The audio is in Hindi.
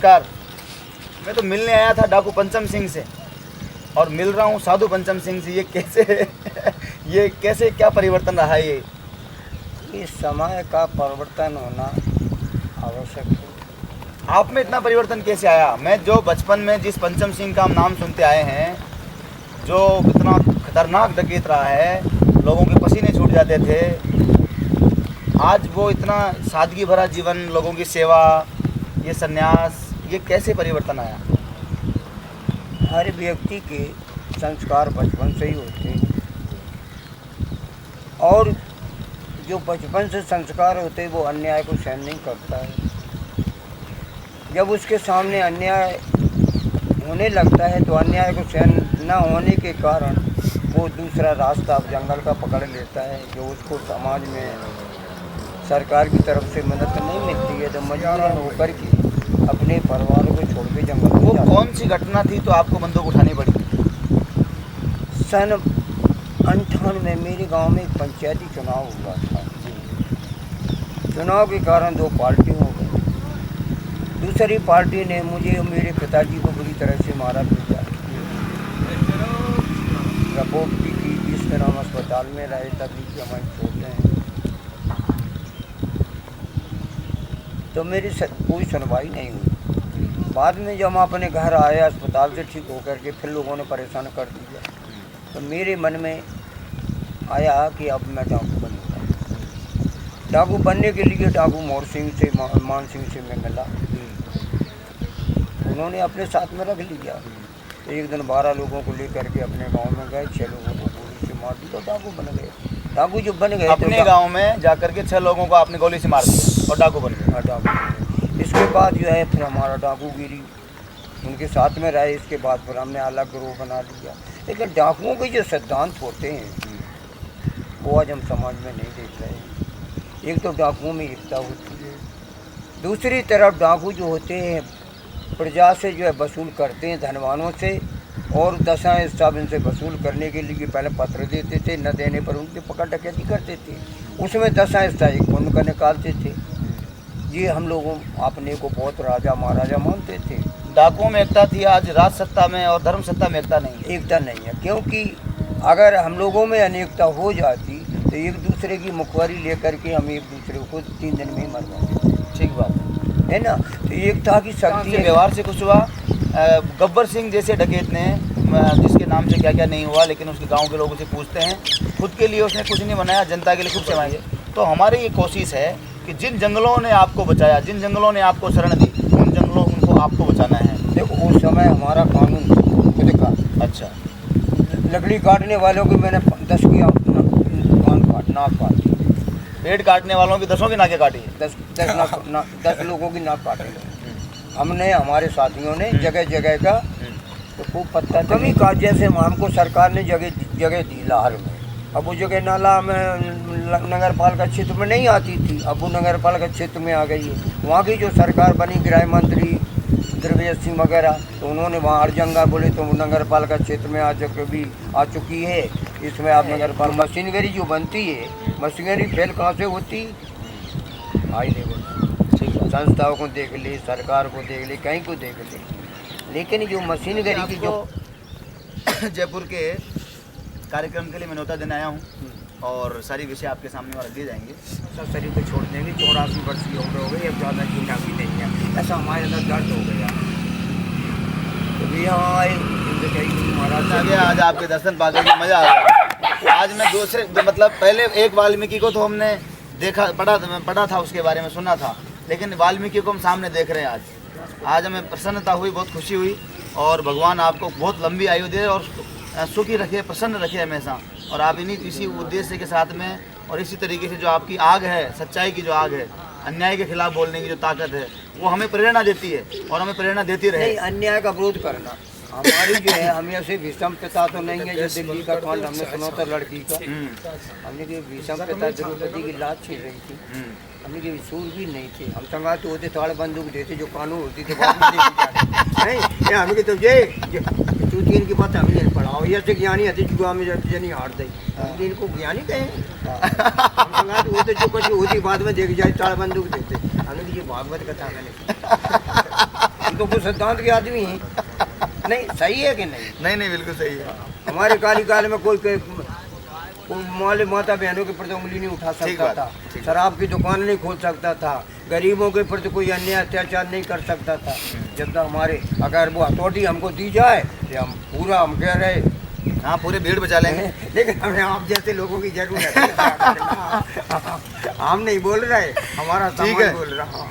नमस्कार। मैं तो मिलने आया था डाकू पंचम सिंह से और मिल रहा हूँ साधु पंचम सिंह से। ये कैसे क्या परिवर्तन रहा है ये? इस समय का परिवर्तन होना आवश्यक है। आप में इतना परिवर्तन कैसे आया? मैं जो बचपन में जिस पंचम सिंह का हम नाम सुनते आए हैं, जो इतना खतरनाक डकैत रहा है, लोगों के पसीने छूट जाते थे, आज वो इतना सादगी भरा जीवन, लोगों की सेवा, ये सन्यास, ये कैसे परिवर्तन आया? हर व्यक्ति के संस्कार बचपन से ही होते हैं और जो बचपन से संस्कार होते हैं वो अन्याय को सहन नहीं करता है। जब उसके सामने अन्याय होने लगता है तो अन्याय को सहन न होने के कारण वो दूसरा रास्ता जंगल का पकड़ लेता है, जो उसको समाज में सरकार की तरफ से मदद नहीं मिलती है तो मजबूरन होकर के अपने परिवार को छोड़ के जंगल में वो जाता है। कौन सी घटना थी तो आपको बंदूक उठानी पड़ी? सन 98 में मेरे गांव में एक पंचायती चुनाव हुआ था। चुनाव के कारण दो पार्टी हो गई। दूसरी पार्टी ने मुझे और मेरे पिताजी को बुरी तरह से मारा पीटा। रिपोर्ट की जिस तरह हम अस्पताल में रहे तभी कि हमारे छोड़ते हैं तो मेरी कोई सुनवाई नहीं हुई। बाद में जब हम अपने घर आए अस्पताल से ठीक होकर के फिर लोगों ने परेशान कर दिया तो मेरे मन में आया कि अब मैं डाकू बनूँगा। डाकू बनने के लिए डाकू मोर सिंह से मान सिंह से मैं मिला, उन्होंने अपने साथ में रख लिया। तो एक दिन 12 लोगों को लेकर के अपने गांव में गए, 6 लोगों को गोली से मार दिया, तो डाकू बन गए। डाकू जो बन गए अपने गांव में जाकर के 6 लोगों को आपने गोली से मार दिया और डाकू बन गए। हाँ, डाकू। इसके बाद जो है फिर हमारा डाकूगिरी उनके साथ में रहे। इसके बाद फिर हमने अलग ग्रोह बना लिया। लेकिन डाकुओं के जो सिद्धांत होते हैं वो आज हम समाज में नहीं देख रहे हैं। एक तो डाकुओं में एकता होती है, दूसरी तरफ डाकू जो होते हैं प्रजा से जो है वसूल करते हैं, धनवानों से, और दशा सब इनसे वसूल करने के लिए पहले पत्र देते थे, न देने पर उनकी पकड़ डकैती करते थे। उसमें दशा हिस्सा एक पुण्य का निकालते थे। ये हम लोगों अपने को बहुत राजा महाराजा मानते थे। डाकुओं में एकता थी, आज राज सत्ता में और धर्म सत्ता में एकता नहीं है। एकता नहीं है, क्योंकि अगर हम लोगों में अनेकता हो जाती तो एक दूसरे की मुखबारी लेकर के हम एक दूसरे को 3 दिन में ही मर जाते। ठीक बात है ना। तो एकता की शक्ति है। व्यवहार से कुछ हुआ? गब्बर सिंह जैसे डकैत ने, जिसके नाम से क्या क्या नहीं हुआ, लेकिन उसके गांव के लोग उसे पूछते हैं, खुद के लिए उसने कुछ नहीं बनाया, जनता के लिए खूब सेवाएं। तो हमारी ये कोशिश है कि जिन जंगलों ने आपको बचाया, जिन जंगलों ने आपको शरण दी, उन जंगलों उनको आपको बचाना है। देखो उस समय हमारा कानून खुद का। अच्छा, लकड़ी काटने वालों की मैंने 10 की नाक काटी, पेड़ काटने वालों की 10 की नाकें काटी है। 10 लोगों की नाक काटे हमने, हमारे साथियों ने जगह जगह का तो खूब पत्ता कमी का। जैसे हमको सरकार ने जगह दी लाहौर में, अब वो जगह नाला में नगर पालिका क्षेत्र में नहीं आती थी, अब वो नगर पालिका क्षेत्र में आ गई है। वहाँ की जो सरकार बनी, गृह मंत्री द्रव्य सिंह वगैरह, तो उन्होंने वहाँ अर्जंगा बोले तो वो नगर पालिका क्षेत्र में आ चुकी है। इसमें आप नगर पालिका मशीनरी जो बनती है, मशीनरी फेल कहाँ से होती? High level. ठीक है, संस्थाओं को देख ली, सरकार को देख ली, कहीं को देख ली, लेकिन जो मशीनरी की जो जयपुर के कार्यक्रम के लिए मैं न्योता देने आया हूँ और सारी विषय आपके सामने वहाँ रख दिए जाएंगे। सब शरीर को छोड़ देंगे। 84 वर्ष की उम्र हो गई, अब ज़्यादा जीना भी नहीं है, ऐसा हमारे अंदर दर्द हो गया। तो भी यहाँ आए महाराज आगे आज आपके दर्शन पाकर के मज़ा आ गया। आज मैं दूसरे मतलब पहले एक वाल्मीकि को तो हमने देखा, पढ़ा था, उसके बारे में सुना था, लेकिन वाल्मीकि को हम सामने देख रहे हैं। आज हमें प्रसन्नता हुई, बहुत खुशी हुई, और भगवान आपको बहुत लंबी आयु दे और सुखी रखे, प्रसन्न रखे हमेशा। और आप इसी उद्देश्य के साथ में और इसी तरीके से जो आपकी आग है, सच्चाई की जो आग है, अन्याय के खिलाफ बोलने की जो ताकत है, वो हमें प्रेरणा देती है और हमें प्रेरणा देती रहे। अन्याय का विरोध करना हमारी जो है, हम ऐसे भीषम पिता तो नहीं है जो दिल्ली का कांड हमने सुना था लड़की का। हमने कि भीषम पिता द्रौपदी की लाश छीन रही थी, हमने कि सूर भी नहीं थे, हम संगाते होते थोड़ा बंदूक देते, जो कानून होती थे नहीं, हमें कि तो ये इनकी बात हमें नहीं पढ़ाओ, ये से ज्ञानी हती जो हमें जनी हार दी, इनको ज्ञानी कहें। हम संगाते होते जो कुछ होती बाद में देख जाए ताड़ बंदूक देते, हमने कि ये भागवत कथा मैंने हम तो कुछ सिद्धांत के आदमी हैं। नहीं सही है कि नहीं? नहीं नहीं बिल्कुल सही है। हमारे काली काल में कोई माले माता बहनों के प्रति उंगली नहीं उठा ठीक सकता बात, था, ठीक। शराब की दुकान नहीं खोल सकता था, गरीबों के प्रति कोई अन्य अत्याचार नहीं कर सकता था। जब तक हमारे अगर वो हथौड़ी हमको दी जाए तो हम पूरा हम कह रहे हाँ पूरे भीड़ बचा लेंगे। लेकिन हमें आप जैसे लोगों की जरूरत है। हम नहीं बोल रहे, हमारा ठीक समाज है। बोल रहा।